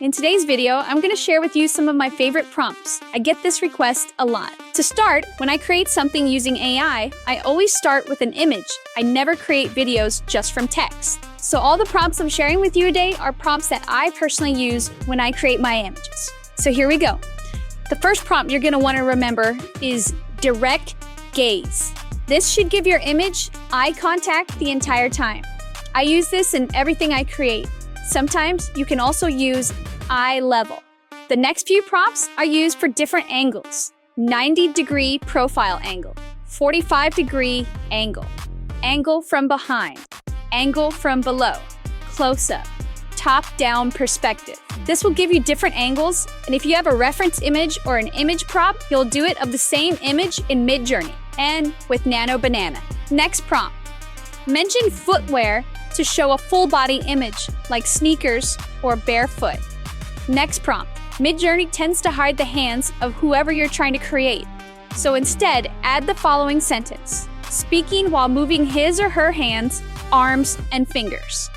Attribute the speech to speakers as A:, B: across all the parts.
A: In today's video, I'm going to share with you some of my favorite prompts. I get this request a lot. To start, when I create something using AI, I always start with an image. I never create videos just from text. So all the prompts I'm sharing with you today are prompts that I personally use when I create my images. So here we go. The first prompt you're going to want to remember is direct gaze. This should give your image eye contact the entire time. I use this in everything I create. Sometimes you can also use eye level. The next few prompts are used for different angles. 90-degree profile angle, 45-degree angle, angle from behind, angle from below, close-up, top-down perspective. This will give you different angles, and if you have a reference image or an image prop, you'll do it of the same image in Midjourney and with Nano Banana. Next prompt. Mention footwear to show a full body image like sneakers or barefoot. Next prompt. Midjourney tends to hide the hands of whoever you're trying to create. So instead, add the following sentence, speaking while moving his or her hands, arms, and fingers.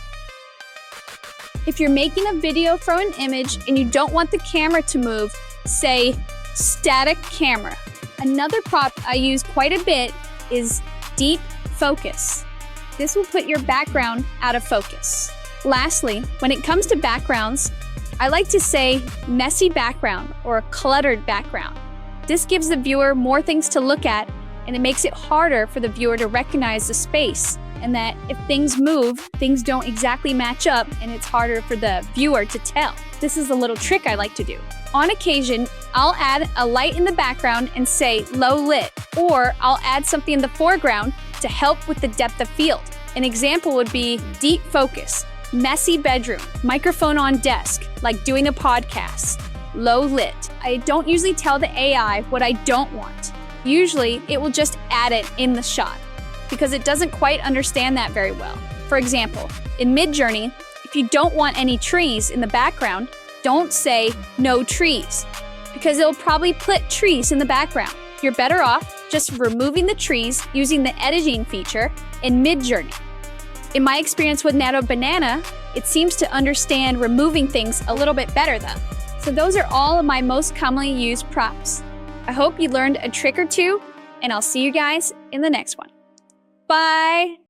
A: If you're making a video from an image and you don't want the camera to move, say static camera. Another prompt I use quite a bit is deep focus. This will put your background out of focus. Lastly, when it comes to backgrounds, I like to say messy background or cluttered background. This gives the viewer more things to look at, and it makes it harder for the viewer to recognize the space, and that if things move, things don't exactly match up, and it's harder for the viewer to tell. This is a little trick I like to do. On occasion, I'll add a light in the background and say low lit, or I'll add something in the foreground to help with the depth of field. An example would be deep focus, messy bedroom, microphone on desk, like doing a podcast, low lit. I don't usually tell the AI what I don't want. Usually, it will just add it in the shot because it doesn't quite understand that very well. For example, in Midjourney, if you don't want any trees in the background, don't say no trees because it'll probably put trees in the background. You're better off just removing the trees using the editing feature in Midjourney. In my experience with Nano Banana, it seems to understand removing things a little bit better though. So those are all of my most commonly used prompts. I hope you learned a trick or two, and I'll see you guys in the next one. Bye!